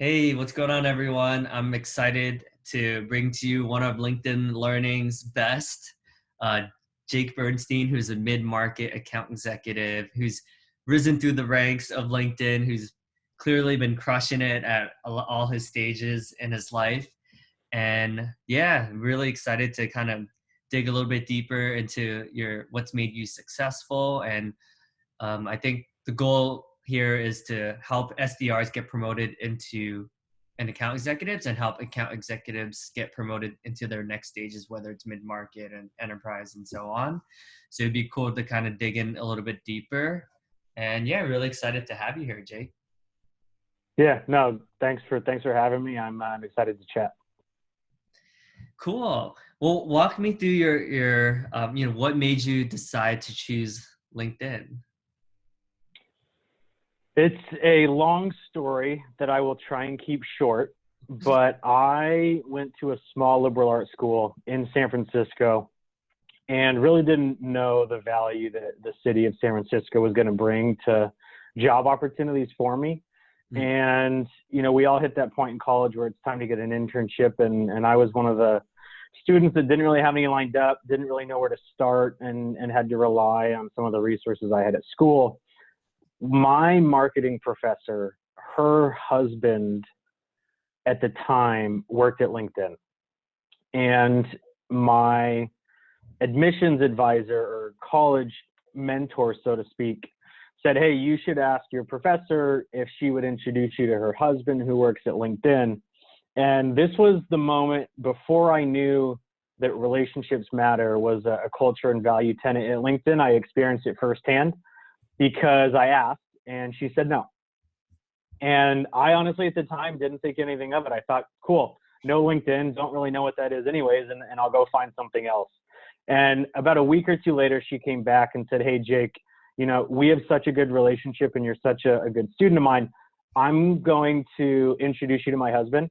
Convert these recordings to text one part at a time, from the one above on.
Hey, what's going on, everyone? I'm excited to bring to you one of LinkedIn Learning's best, uh, Jake Bernstein, who's a mid-market account executive, who's risen through the ranks of LinkedIn, who's clearly been crushing it at all his stages in his life. And yeah, really excited to kind of dig a little bit deeper into your what's made you successful. And I think the goal here is to help SDRs get promoted into an account executives and help account executives get promoted into their next stages, whether it's mid-market and enterprise and so on. So it'd be cool to kind of dig in a little bit deeper. And yeah, really excited to have you here, Jake. Yeah, no, thanks for having me. I'm excited to chat. Cool. Well, walk me through your what made you decide to choose LinkedIn? It's a long story that I will try and keep short, but I went to a small liberal arts school in San Francisco and really didn't know the value that the city of San Francisco was going to bring to job opportunities for me. Mm. And, we all hit that point in college where it's time to get an internship. And I was one of the students that didn't really have any lined up, didn't really know where to start, and had to rely on some of the resources I had at school. My marketing professor, her husband at the time worked at LinkedIn. And my admissions advisor or college mentor, so to speak, said, "Hey, you should ask your professor if she would introduce you to her husband who works at LinkedIn." And this was the moment before I knew that relationships matter was a culture and value tenet at LinkedIn. I experienced it firsthand because I asked and she said no. And I honestly at the time didn't think anything of it. I thought, cool, no LinkedIn, don't really know what that is anyways, and I'll go find something else. And about a week or two later, she came back and said, "Hey, Jake, we have such a good relationship and you're such a good student of mine. I'm going to introduce you to my husband,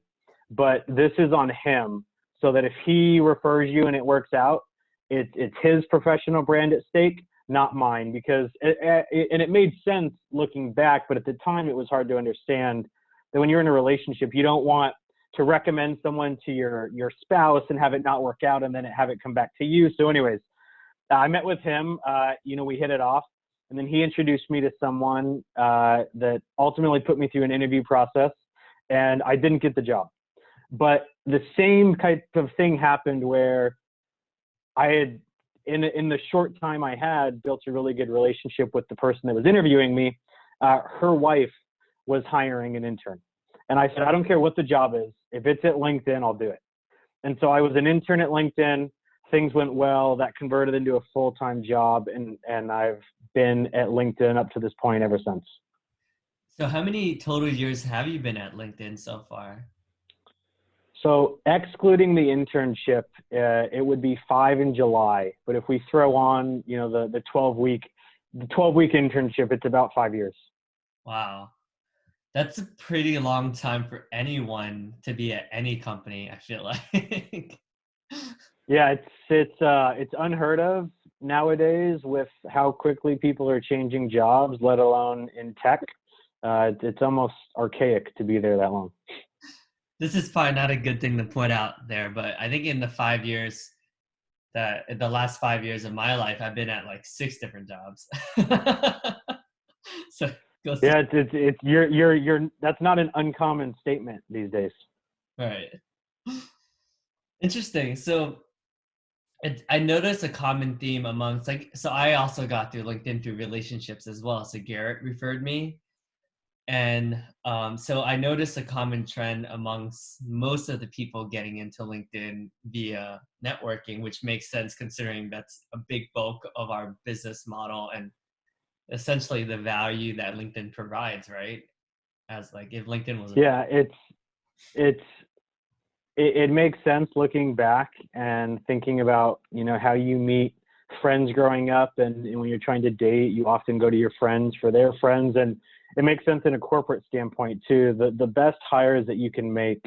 but this is on him so that if he refers you and it works out, it's his professional brand at stake, not mine." Because it made sense looking back, but at the time it was hard to understand that when you're in a relationship, you don't want to recommend someone to your spouse and have it not work out and then have it come back to you. So anyways, I met with him, we hit it off, and then he introduced me to someone that ultimately put me through an interview process, and I didn't get the job. But the same type of thing happened where I had, in the short time I had, built a really good relationship with the person that was interviewing me. Her wife was hiring an intern. And I said, "I don't care what the job is. If it's at LinkedIn, I'll do it." And so I was an intern at LinkedIn. Things went well. That converted into a full-time job. And I've been at LinkedIn up to this point ever since. So how many total years have you been at LinkedIn so far? So excluding the internship, it would be 5 in July. But if we throw on, the 12-week internship, it's about 5 years. Wow. That's a pretty long time for anyone to be at any company, I feel like. Yeah, it's unheard of nowadays with how quickly people are changing jobs, let alone in tech. It's almost archaic to be there that long. This is probably not a good thing to put out there, but I think in the last 5 years of my life, I've been at like 6 different jobs. So goes to Yeah, it's you're that's not an uncommon statement these days. right. Interesting. So I noticed a common theme amongst so I also got through LinkedIn through relationships as well. So Garrett referred me. And so I noticed a common trend amongst most of the people getting into LinkedIn via networking, which makes sense considering that's a big bulk of our business model and essentially the value that LinkedIn provides, right? As like if LinkedIn was a Yeah, it's it makes sense looking back and thinking about how you meet friends growing up, and when you're trying to date, you often go to your friends for their friends, and it makes sense in a corporate standpoint too. The best hires that you can make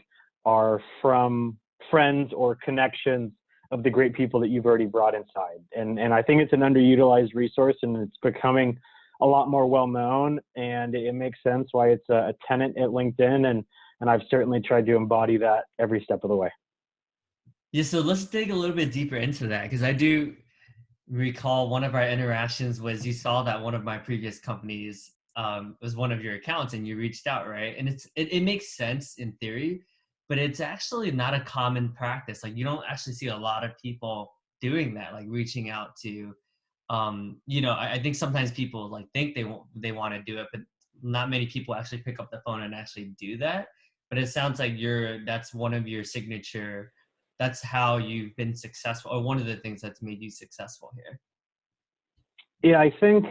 are from friends or connections of the great people that you've already brought inside, and I think it's an underutilized resource, and it's becoming a lot more well known, and it makes sense why it's a tenant at LinkedIn. And And I've certainly tried to embody that every step of the way. Yeah, so let's dig a little bit deeper into that because I do recall one of our interactions was you saw that one of my previous companies was one of your accounts and you reached out, right? And it makes sense in theory, but it's actually not a common practice. Like you don't actually see a lot of people doing that, like reaching out to I think sometimes people like think they want to do it, but not many people actually pick up the phone and actually do that. But it sounds like that's one of your signature, that's how you've been successful, or one of the things that's made you successful here. Yeah, I think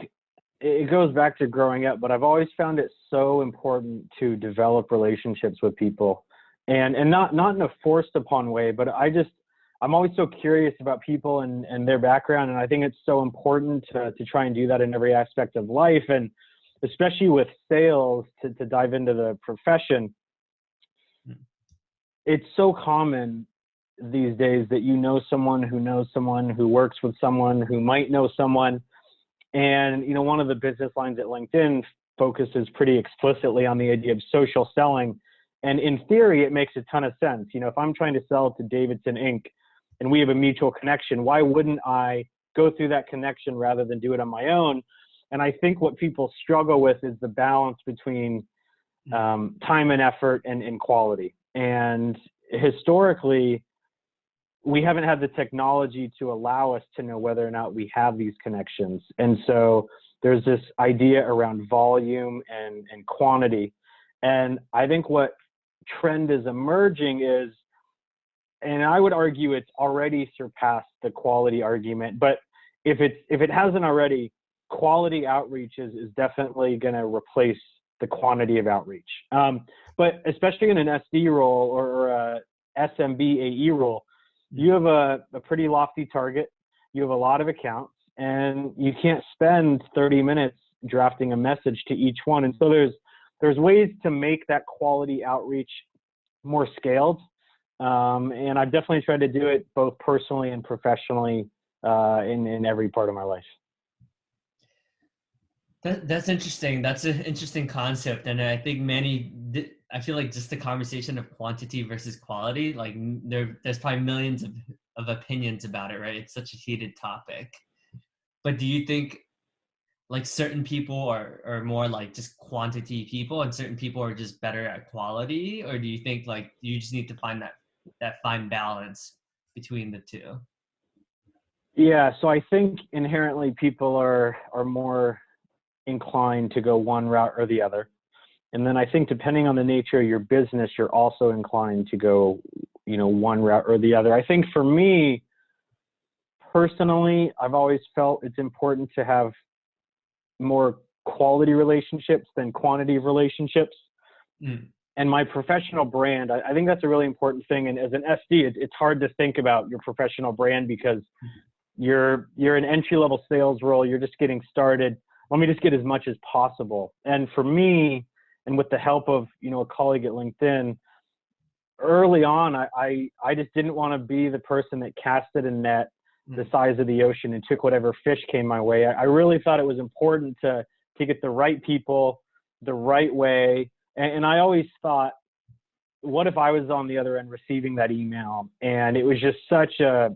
it goes back to growing up, but I've always found it so important to develop relationships with people, and not in a forced upon way, but I'm always so curious about people and their background, and I think it's so important to try and do that in every aspect of life, and especially with sales to dive into the profession. It's so common these days that you know someone who knows someone who works with someone who might know someone. And, one of the business lines at LinkedIn focuses pretty explicitly on the idea of social selling. And in theory, it makes a ton of sense. If I'm trying to sell to Davidson Inc. and we have a mutual connection, why wouldn't I go through that connection rather than do it on my own? And I think what people struggle with is the balance between time and effort and quality. And historically, we haven't had the technology to allow us to know whether or not we have these connections. And so there's this idea around volume and quantity. And I think what trend is emerging is, and I would argue it's already surpassed the quality argument, but if it hasn't already, quality outreach is definitely going to replace the quantity of outreach. But especially in an SD role or a SMB AE role, you have a pretty lofty target, you have a lot of accounts, and you can't spend 30 minutes drafting a message to each one. And so there's ways to make that quality outreach more scaled. And I've definitely tried to do it both personally and professionally in every part of my life. That's interesting. That's an interesting concept, and I think I feel like just the conversation of quantity versus quality, like there's probably millions of opinions about it, right? It's such a heated topic. But do you think like certain people are more like just quantity people, and certain people are just better at quality, or do you think like you just need to find that fine balance between the two? Yeah, so I think inherently people are more inclined to go one route or the other. And then I think depending on the nature of your business, you're also inclined to go, one route or the other. I think for me, personally, I've always felt it's important to have more quality relationships than quantity of relationships. Mm. And my professional brand, I think that's a really important thing. And as an SD, it's hard to think about your professional brand because you're an entry-level sales role. You're just getting started. Let me just get as much as possible. And for me, and with the help of, a colleague at LinkedIn, early on, I just didn't want to be the person that casted a net the size of the ocean and took whatever fish came my way. I really thought it was important to get the right people the right way. And I always thought, what if I was on the other end receiving that email and it was just such a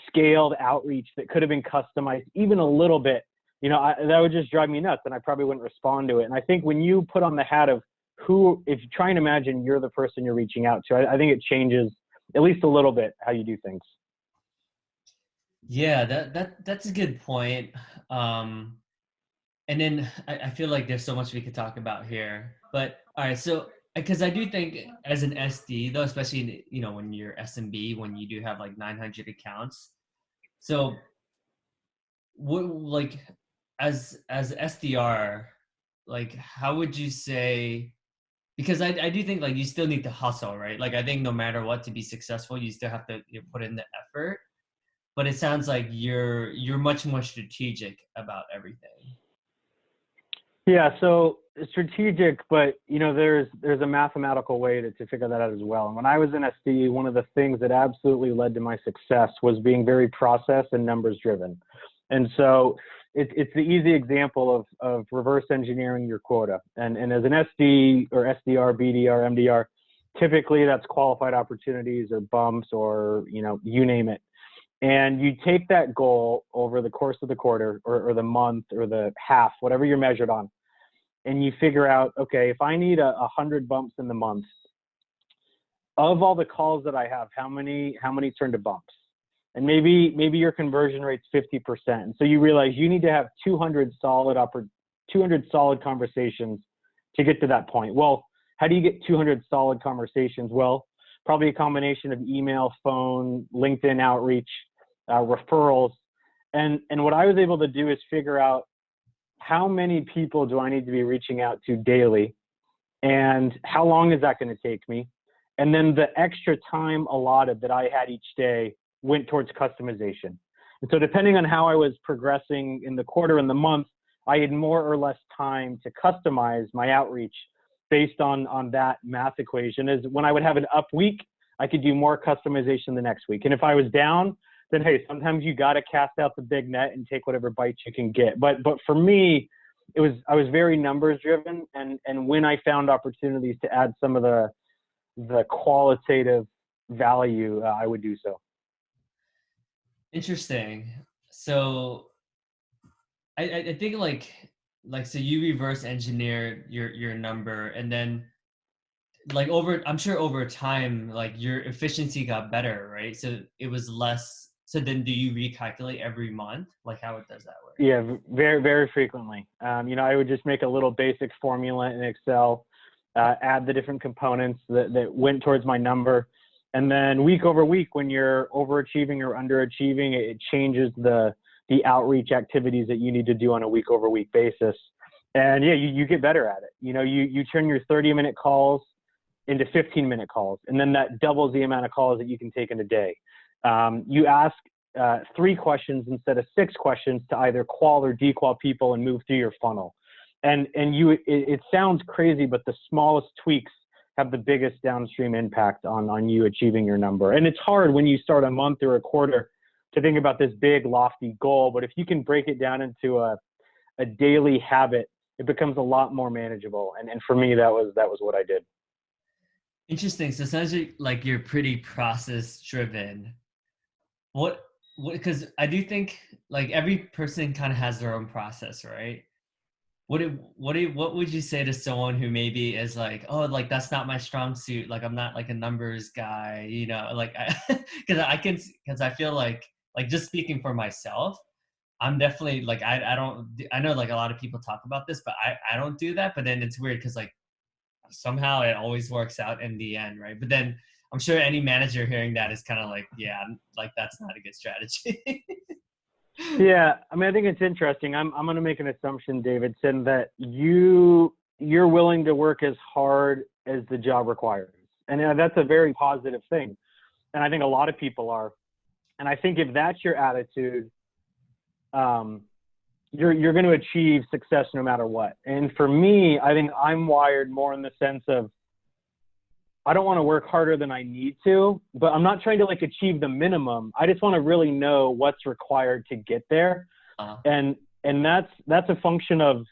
scaled outreach that could have been customized even a little bit? That would just drive me nuts and I probably wouldn't respond to it. And I think when you put on the hat of if you try and imagine you're the person you're reaching out to, I think it changes at least a little bit how you do things. Yeah, that's a good point. And then I feel like there's so much we could talk about here. But all right, so because I do think as an SD though, especially when you're SMB, when you do have like 900 accounts, so what like as SDR, like how would you say? Because I do think like you still need to hustle, right? Like I think no matter what, to be successful, you still have to put in the effort. But it sounds like you're much more strategic about everything. Yeah, so strategic, but there's a mathematical way to figure that out as well. And when I was in SD, one of the things that absolutely led to my success was being very process and numbers driven. And so it's the easy example of reverse engineering your quota. And as an SD or SDR, BDR, MDR, typically that's qualified opportunities or bumps or, you name it. And you take that goal over the course of the quarter or the month or the half, whatever you're measured on, and you figure out, okay, if I need 100 bumps in the month, of all the calls that I have, how many turn to bumps? And maybe your conversion rate's 50%. And so you realize you need to have 200 solid conversations to get to that point. Well, how do you get 200 solid conversations? Well, probably a combination of email, phone, LinkedIn outreach, referrals. And what I was able to do is figure out how many people do I need to be reaching out to daily, and how long is that going to take me? And then the extra time allotted that I had each day went towards customization. And so depending on how I was progressing in the quarter and the month, I had more or less time to customize my outreach based on that math equation. Is when I would have an up week, I could do more customization the next week. And if I was down, then hey, sometimes you got to cast out the big net and take whatever bites you can get. But for me, I was very numbers driven, and when I found opportunities to add some of the qualitative value, I would do so. Interesting. So I think like so you reverse engineer your number, and then like I'm sure over time, like your efficiency got better, right? So it was less. So then do you recalculate every month? Like how does that work? Yeah, very, very frequently. I would just make a little basic formula in Excel, add the different components that went towards my number. And then week over week, when you're overachieving or underachieving, it changes the outreach activities that you need to do on a week over week basis. And yeah, you get better at it. You turn your 30-minute calls into 15-minute calls, and then that doubles the amount of calls that you can take in a day. You ask 3 questions instead of 6 questions to either qual or dequal people and move through your funnel. And it sounds crazy, but the smallest tweaks have the biggest downstream impact on you achieving your number. And it's hard when you start a month or a quarter to think about this big lofty goal, but if you can break it down into a daily habit, it becomes a lot more manageable. And for me, that was what I did. Interesting. So it sounds like you're pretty process driven. What, because I do think like every person kind of has their own process, right? What would you say to someone who maybe is like, oh, like that's not my strong suit. Like I'm not like a numbers guy, like because I feel like just speaking for myself, I'm definitely like, I know like a lot of people talk about this, but I don't do that. But then it's weird because like somehow it always works out in the end, right? But then I'm sure any manager hearing that is kind of like, yeah, like that's not a good strategy. Yeah, I mean, I think it's interesting. I'm going to make an assumption, Davidson, that you're willing to work as hard as the job requires, and that's a very positive thing. And I think a lot of people are. And I think if that's your attitude, you're going to achieve success no matter what. And for me, I think I'm wired more in the sense of I don't want to work harder than I need to, but I'm not trying to like achieve the minimum. I just want to really know what's required to get there. And that's a function of,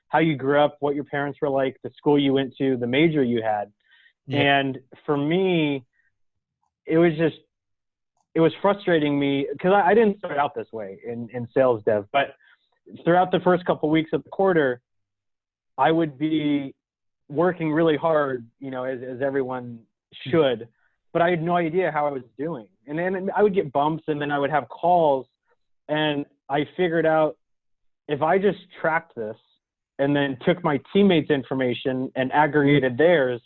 how you grew up, what your parents were like, the school you went to, the major you had. Yeah. And for me, it was frustrating me because I didn't start out this way in sales dev, but throughout the first couple of weeks of the quarter, I would be working really hard, as everyone should, but I had no idea how I was doing. And then I would get bumps, and then I would have calls, and I figured out if I just tracked this and then took my teammates' information and aggregated theirs,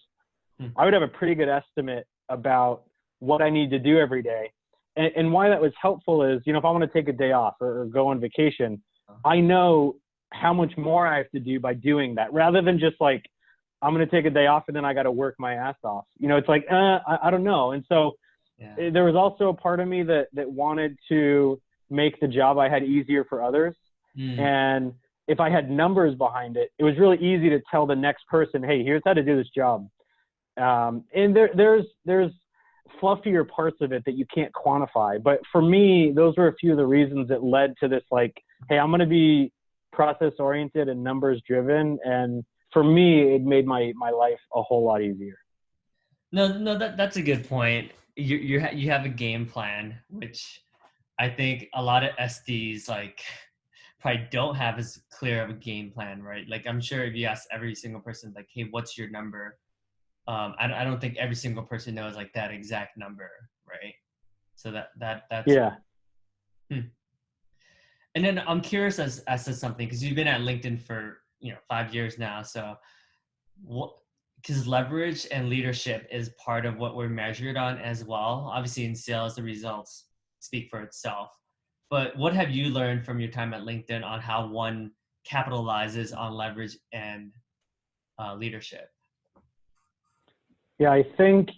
I would have a pretty good estimate about what I need to do every day. And why that was helpful is, if I want to take a day off or go on vacation, I know how much more I have to do by doing that, rather than just like, I'm going to take a day off and then I got to work my ass off. It's like, I don't know. And so there was also a part of me that wanted to make the job I had easier for others. And if I had numbers behind it, it was really easy to tell the next person, hey, here's how to do this job. And there's fluffier parts of it that you can't quantify. But for me, those were a few of the reasons that led to this like hey, I'm going to be process oriented and numbers driven. And for me, it made my life a whole lot easier. No, that's a good point. You have a game plan, which I think a lot of SDs like probably don't have as clear of a game plan, right? Like I'm sure if you ask every single person, like, hey, what's your number? I don't think every single person knows like that exact number, right? So that's Yeah. hmm. And then I'm curious as to something because you've been at LinkedIn for 5 years now. So what? Because leverage and leadership is part of what we're measured on as well. Obviously, in sales, the results speak for itself. But what have you learned from your time at LinkedIn on how one capitalizes on leverage and leadership? Yeah, I think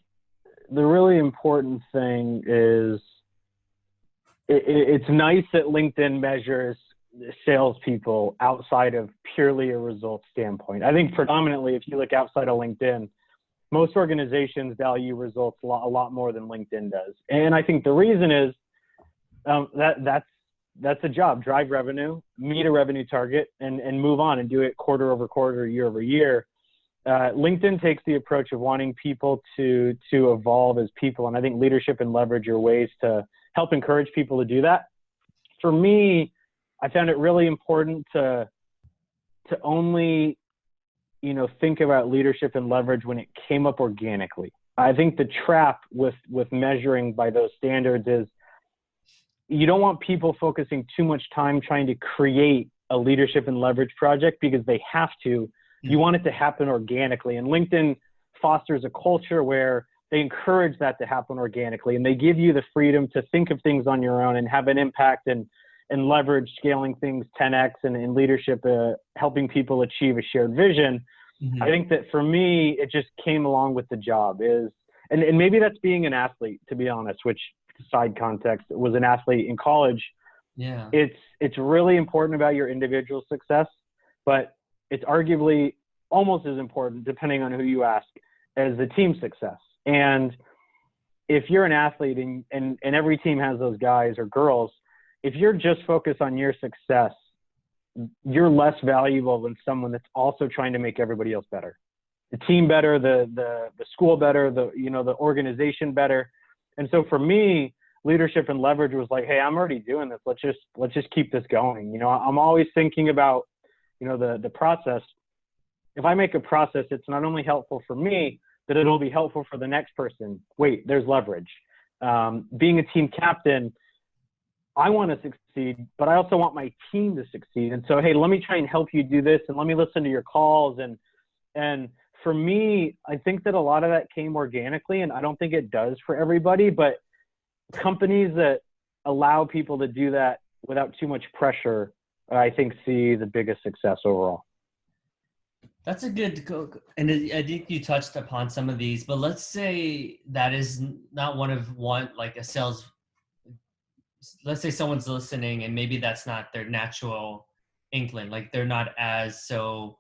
the really important thing is it's nice that LinkedIn measures salespeople outside of purely a results standpoint. I think predominantly, if you look outside of LinkedIn, most organizations value results a lot more than LinkedIn does. And I think the reason is that's a job: drive revenue, meet a revenue target, and move on and do it quarter over quarter, year over year. LinkedIn takes the approach of wanting people to evolve as people, and I think leadership and leverage are ways to help encourage people to do that. For me, I found it really important to only think about leadership and leverage when it came up organically. I think the trap with measuring by those standards is you don't want people focusing too much time trying to create a leadership and leverage project because they have to. You want it to happen organically. And LinkedIn fosters a culture where they encourage that to happen organically, and they give you the freedom to think of things on your own and have an impact and leverage scaling things 10x and in leadership, helping people achieve a shared vision. Mm-hmm. I think that for me, it just came along with the job and maybe that's being an athlete, to be honest, which side context was an athlete in college. Yeah. It's really important about your individual success, but it's arguably almost as important, depending on who you ask, as the team success. And if you're an athlete and every team has those guys or girls, if you're just focused on your success, you're less valuable than someone that's also trying to make everybody else better. The team better, the school better, the organization better. And so for me, leadership and leverage was like, hey, I'm already doing this. Let's just keep this going. I'm always thinking about, the process. If I make a process, it's not only helpful for me, that it'll be helpful for the next person. Wait, there's leverage. Being a team captain, I want to succeed, but I also want my team to succeed. And so, hey, let me try and help you do this, and let me listen to your calls. And for me, I think that a lot of that came organically, and I don't think it does for everybody, but companies that allow people to do that without too much pressure, I think see the biggest success overall. That's a good, and I think you touched upon some of these, but let's say that is not like a sales, let's say someone's listening and maybe that's not their natural inkling, like they're not as so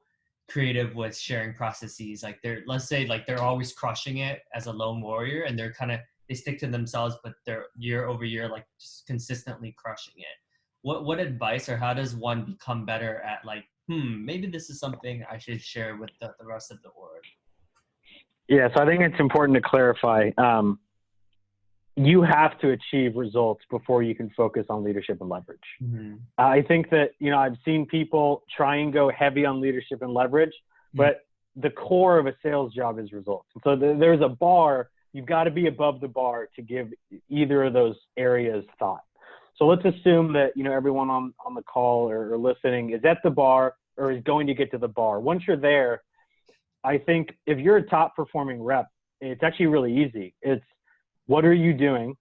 creative with sharing processes. Like let's say like they're always crushing it as a lone warrior and they stick to themselves, but they're year over year, like just consistently crushing it. What advice or how does one become better at like, maybe this is something I should share with the rest of the org? Yeah, so I think it's important to clarify. You have to achieve results before you can focus on leadership and leverage. Mm-hmm. I think that, I've seen people try and go heavy on leadership and leverage, but the core of a sales job is results. And so there's a bar. You've got to be above the bar to give either of those areas thought. So let's assume that, everyone on the call or listening is at the bar or is going to get to the bar. Once you're there, I think if you're a top performing rep, it's actually really easy. It's what are you doing,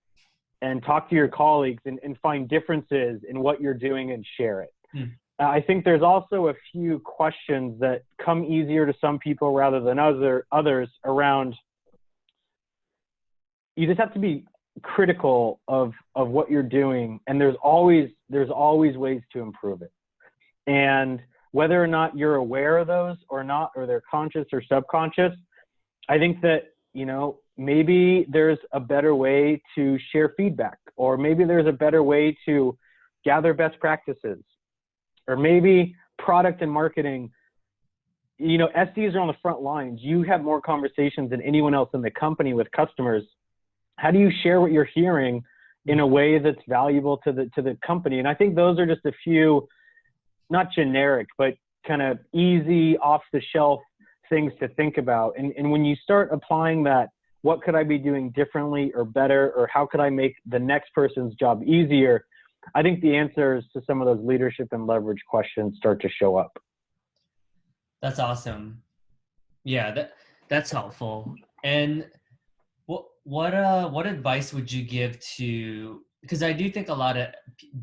and talk to your colleagues and find differences in what you're doing and share it. I think there's also a few questions that come easier to some people rather than others around. You just have to be critical of what you're doing, and there's always ways to improve it. And whether or not you're aware of those or not, or they're conscious or subconscious, I think that, maybe there's a better way to share feedback, or maybe there's a better way to gather best practices. or maybe product and marketing. You know, SDs are on the front lines. You have more conversations than anyone else in the company with customers. How do you share what you're hearing in a way that's valuable to the company? And I think those are just a few, not generic, but kind of easy, off the shelf things to think about. And when you start applying that, what could I be doing differently or better, or how could I make the next person's job easier? I think the answers to some of those leadership and leverage questions start to show up. That's awesome. Yeah, that's helpful. And what advice would you give to, because I do think a lot of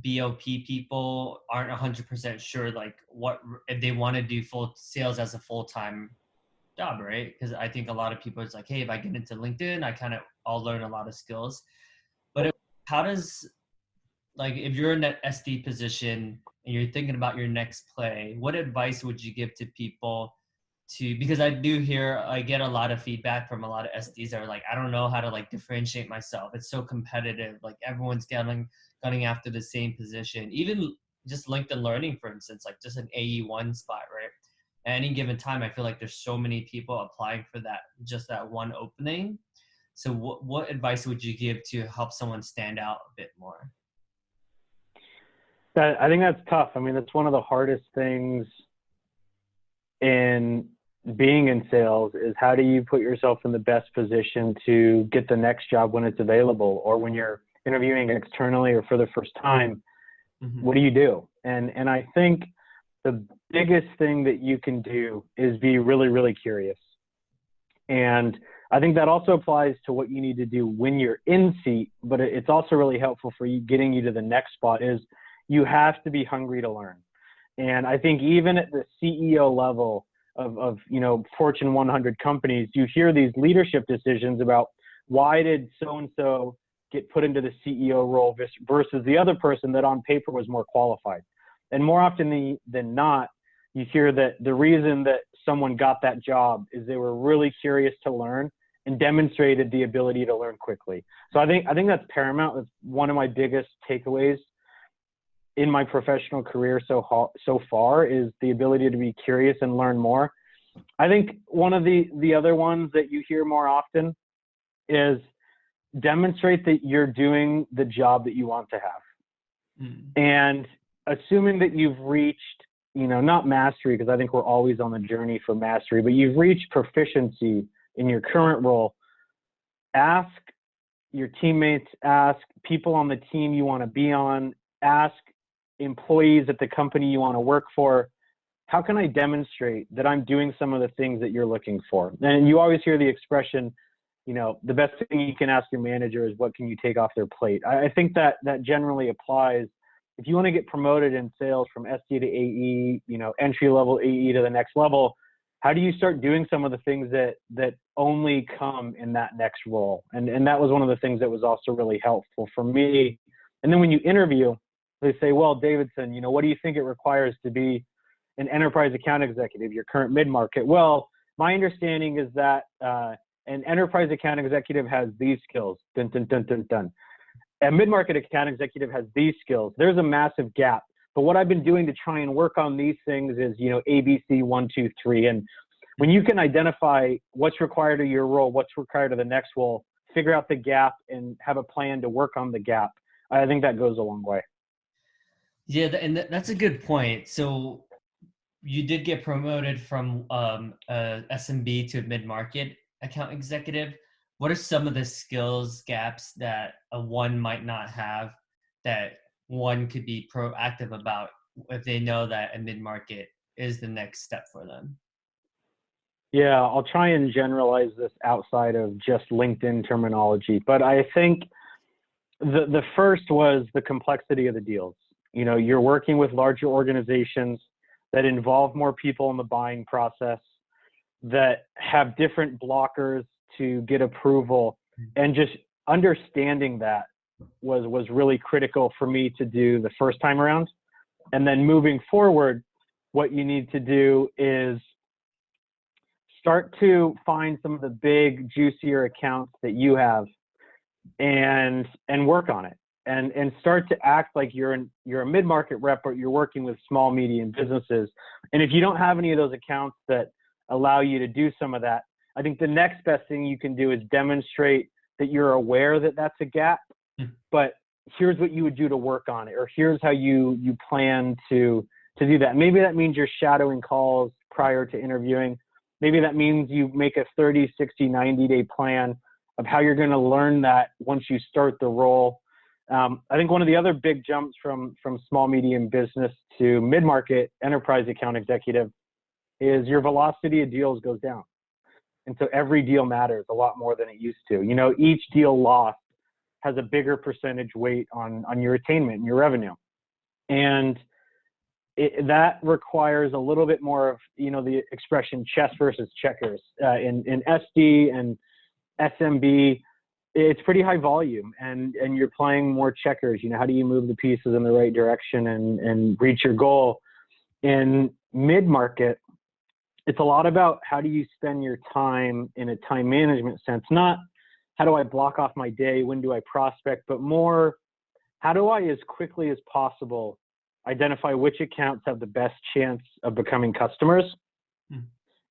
BOP people aren't 100% sure like what if they want to do full sales as a full-time job, right? Because I think a lot of people, it's like, hey, if I get into LinkedIn, I'll learn a lot of skills. But how does, like, if you're in that SD position and you're thinking about your next play, what advice would you give to people to, because I get a lot of feedback from a lot of SDs that are like, I don't know how to like differentiate myself. It's so competitive. Like everyone's gunning after the same position. Even just LinkedIn Learning, for instance, like just an AE1 spot, right? At any given time, I feel like there's so many people applying for just that one opening. So what advice would you give to help someone stand out a bit more? I think that's tough. I mean, that's one of the hardest things in being in sales is how do you put yourself in the best position to get the next job when it's available, or when you're interviewing externally or for the first time. Mm-hmm. What do you do? And I think the biggest thing that you can do is be really, really curious. And I think that also applies to what you need to do when you're in seat, but it's also really helpful for you getting you to the next spot is you have to be hungry to learn. And I think even at the CEO level of you know, Fortune 100 companies, you hear these leadership decisions about why did so-and-so get put into the CEO role versus the other person that on paper was more qualified. And more often than not, you hear that the reason that someone got that job is they were really curious to learn and demonstrated the ability to learn quickly. So I think that's paramount. That's one of my biggest takeaways in my professional career so far is the ability to be curious and learn more. I think one of the other ones that you hear more often is demonstrate that you're doing the job that you want to have. And assuming that you've reached, you know, not mastery, because I think we're always on the journey for mastery, but you've reached proficiency in your current role, ask your teammates, ask people on the team you want to be on, ask employees at the company you want to work for, how can I demonstrate that I'm doing some of the things that you're looking for? And you always hear the expression, you know, the best thing you can ask your manager is what can you take off their plate? I think that generally applies. If you want to get promoted in sales from SD to AE, you know, entry level AE to the next level, how do you start doing some of the things that only come in that next role? And that was one of the things that was also really helpful for me. And then when you interview, they say, well, Davidson, you know, what do you think it requires to be an enterprise account executive, your current mid-market? Well, my understanding is that an enterprise account executive has these skills, dun, dun, dun, dun, dun. A mid-market account executive has these skills. There's a massive gap. But what I've been doing to try and work on these things is, you know, ABC 1, 2, 3. And when you can identify what's required of your role, what's required of the next role, figure out the gap and have a plan to work on the gap, I think that goes a long way. Yeah, and that's a good point. So you did get promoted from a SMB to a mid-market account executive. What are some of the skills gaps that one might not have that one could be proactive about if they know that a mid-market is the next step for them? Yeah, I'll try and generalize this outside of just LinkedIn terminology, but I think the first was the complexity of the deals. You know, you're working with larger organizations that involve more people in the buying process, that have different blockers to get approval, and just understanding that was really critical for me to do the first time around. And then moving forward, what you need to do is start to find some of the big, juicier accounts that you have and work on it. and start to act like you're a mid-market rep, but you're working with small, medium businesses. And if you don't have any of those accounts that allow you to do some of that, I think the next best thing you can do is demonstrate that you're aware that that's a gap, but here's what you would do to work on it, or here's how you plan to do that. Maybe that means you're shadowing calls prior to interviewing. Maybe that means you make a 30, 60, 90-day plan of how you're going to learn that once you start the role. I think one of the other big jumps from small, medium business to mid-market enterprise account executive is your velocity of deals goes down. And so every deal matters a lot more than it used to. You know, each deal lost has a bigger percentage weight on your attainment and your revenue. And that requires a little bit more of, you know, the expression chess versus checkers. In SD and SMB, it's pretty high volume, and you're playing more checkers. You know, how do you move the pieces in the right direction and reach your goal? In mid-market, it's a lot about how do you spend your time in a time management sense, not how do I block off my day, when do I prospect, but more how do I, as quickly as possible, identify which accounts have the best chance of becoming customers,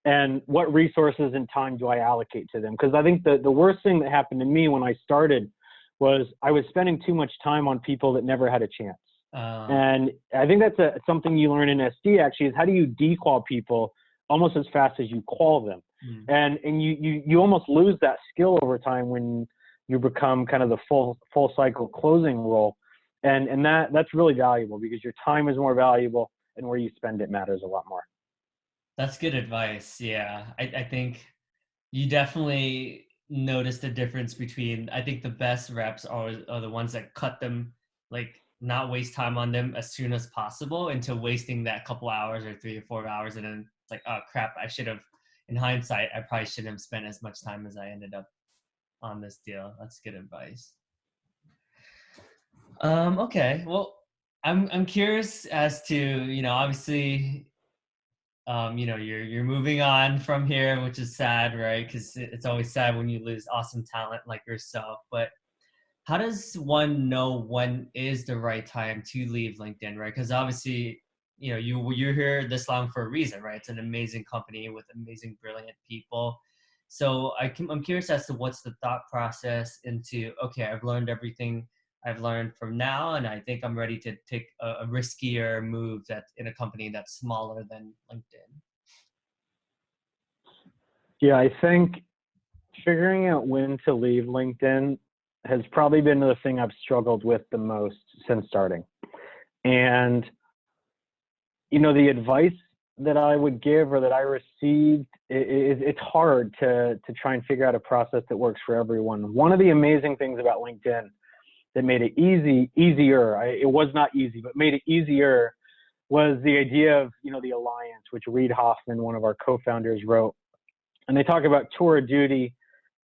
and what resources and time do I allocate to them? Because I think the worst thing that happened to me when I started was I was spending too much time on people that never had a chance. And I think that's something you learn in SD actually, is how do you dequal people almost as fast as you qual them? And you almost lose that skill over time when you become kind of the full cycle closing role. And that's really valuable because your time is more valuable and where you spend it matters a lot more. That's good advice. Yeah. I think you definitely notice the difference between, I think the best reps are the ones that cut them, like not waste time on them as soon as possible into wasting that couple hours or 3 or 4 hours. And then it's like, oh crap, in hindsight, I probably shouldn't have spent as much time as I ended up on this deal. That's good advice. Okay. Well, I'm curious as to, you know, obviously, you know, you're moving on from here, which is sad, right? Because it's always sad when you lose awesome talent like yourself. But how does one know when is the right time to leave LinkedIn, right? Because obviously, you know, you're here this long for a reason, right? It's an amazing company with amazing, brilliant people. So I'm curious as to what's the thought process into, okay, I've learned everything I've learned from now, and I think I'm ready to take a riskier move that's in a company that's smaller than LinkedIn. Yeah, I think figuring out when to leave LinkedIn has probably been the thing I've struggled with the most since starting. And, you know, the advice that I would give or that I received, it's hard to try and figure out a process that works for everyone. One of the amazing things about LinkedIn that made it easier, it was not easy, but made it easier, was the idea of, you know, the alliance, which Reid Hoffman, one of our co-founders, wrote. And they talk about tour of duty.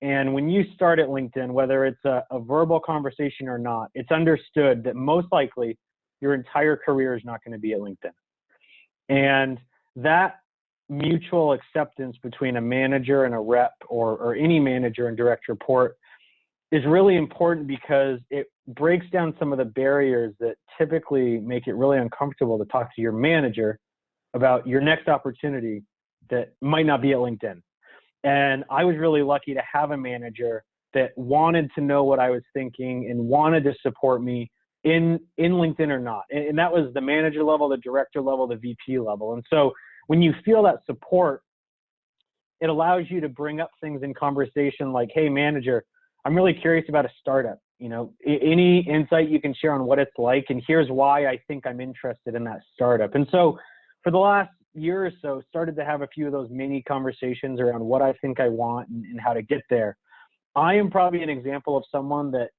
And when you start at LinkedIn, whether it's a verbal conversation or not, it's understood that most likely your entire career is not going to be at LinkedIn. And that mutual acceptance between a manager and a rep, or any manager and direct report, is really important because it breaks down some of the barriers that typically make it really uncomfortable to talk to your manager about your next opportunity that might not be at LinkedIn. And I was really lucky to have a manager that wanted to know what I was thinking and wanted to support me in LinkedIn or not. And that was the manager level, the director level, the VP level. And so when you feel that support, it allows you to bring up things in conversation like, hey, manager, I'm really curious about a startup. You know, any insight you can share on what it's like, and here's why I think I'm interested in that startup. And so for the last year or so, started to have a few of those mini conversations around what I think I want and how to get there. I am probably an example of someone that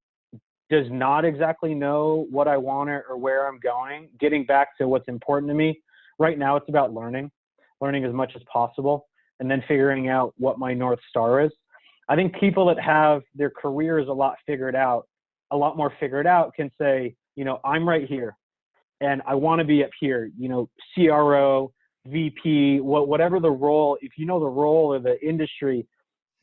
does not exactly know what I want or where I'm going. Getting back to what's important to me right now, it's about learning as much as possible, and then figuring out what my North Star is. I think people that have their careers a lot more figured out can say, you know, I'm right here and I want to be up here, you know, CRO, VP, whatever the role, if you know the role or the industry,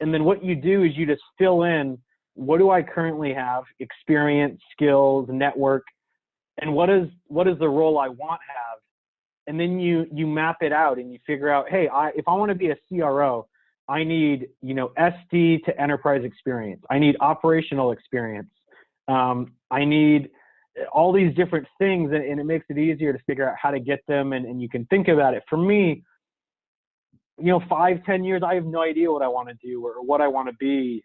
and then what you do is you just fill in what do I currently have, experience, skills, network, and what is the role I want to have? And then you map it out and you figure out, hey, if I want to be a CRO, I need, SD to enterprise experience. I need operational experience. I need all these different things, and it makes it easier to figure out how to get them. And you can think about it. For me, 5, 10 years, I have no idea what I want to do or what I want to be.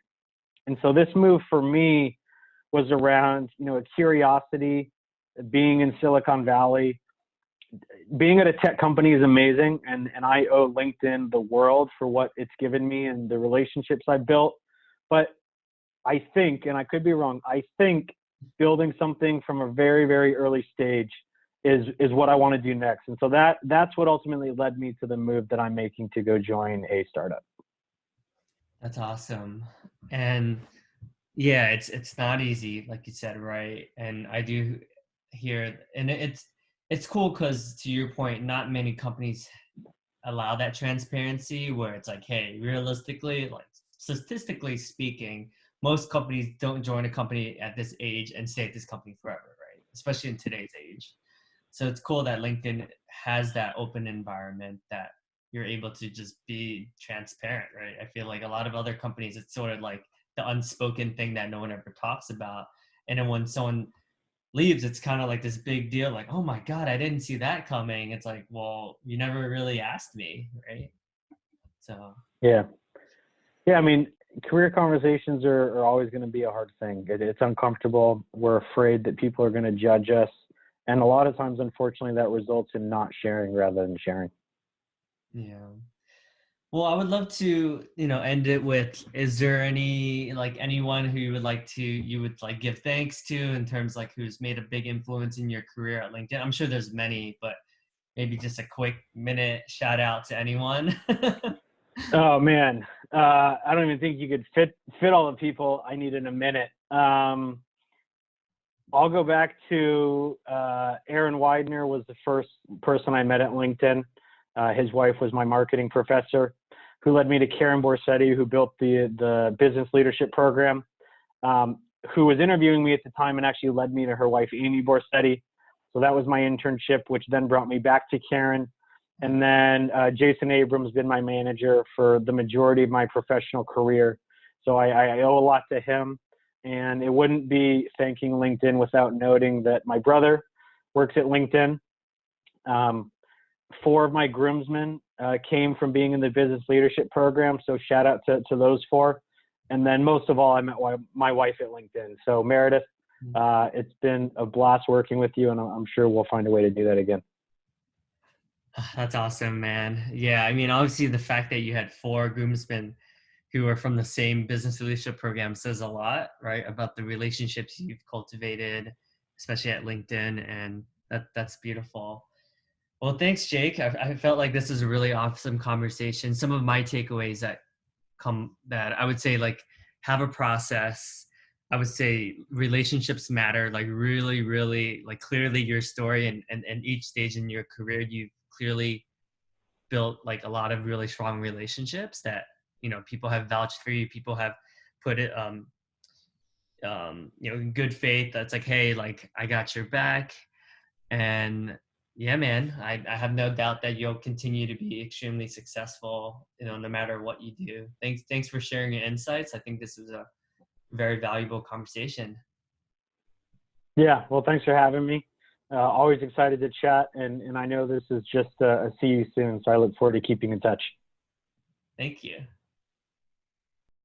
And so this move for me was around, a curiosity, being in Silicon Valley. Being at a tech company is amazing, and I owe LinkedIn the world for what it's given me and the relationships I've built. But I think, and I could be wrong, I think building something from a very, very early stage is what I want to do next. And so that's what ultimately led me to the move that I'm making to go join a startup. That's awesome. And yeah, it's not easy, like you said, right? And I do hear, and it's cool because to your point, not many companies allow that transparency where it's like, hey, realistically, like statistically speaking, most companies don't join a company at this age and stay at this company forever, right? Especially in today's age. So it's cool that LinkedIn has that open environment that you're able to just be transparent, right? I feel like a lot of other companies, it's sort of like the unspoken thing that no one ever talks about. And then when someone leaves, it's kind of like this big deal, like, oh my God, I didn't see that coming. It's like, well, you never really asked me, right? So Yeah. Yeah. I mean, career conversations are always going to be a hard thing. It's uncomfortable. We're afraid that people are going to judge us. And a lot of times, unfortunately, that results in not sharing rather than sharing. yeah. Well, I would love to, end it with, is there any, like anyone who you would like give thanks to in terms like who's made a big influence in your career at LinkedIn? I'm sure there's many, but maybe just a quick minute shout out to anyone. Oh man, I don't even think you could fit all the people I need in a minute. I'll go back to Aaron Widener was the first person I met at LinkedIn. His wife was my marketing professor, who led me to Karen Borsetti, who built the business leadership program, who was interviewing me at the time and actually led me to her wife, Amy Borsetti. So that was my internship, which then brought me back to Karen. And then Jason Abrams been my manager for the majority of my professional career. So I owe a lot to him. And it wouldn't be thanking LinkedIn without noting that my brother works at LinkedIn. 4 of my groomsmen came from being in the business leadership program. So shout out to those 4. And then most of all, I met my wife at LinkedIn. So Meredith, it's been a blast working with you, and I'm sure we'll find a way to do that again. That's awesome, man. Yeah, I mean, obviously the fact that you had 4 groomsmen who are from the same business leadership program says a lot, right, about the relationships you've cultivated, especially at LinkedIn, and that's beautiful. Well, thanks, Jake. I felt like this is a really awesome conversation. Some of my takeaways that I would say, like, have a process. I would say relationships matter, like really, really, like clearly your story and each stage in your career, you clearly built like a lot of really strong relationships that, people have vouched for you. People have put it, in good faith. That's like, hey, like I got your back. And yeah, man, I have no doubt that you'll continue to be extremely successful, no matter what you do. Thanks for sharing your insights. I think this is a very valuable conversation. Yeah, well, thanks for having me. Always excited to chat, and I know this is just a see you soon, so I look forward to keeping in touch. Thank you.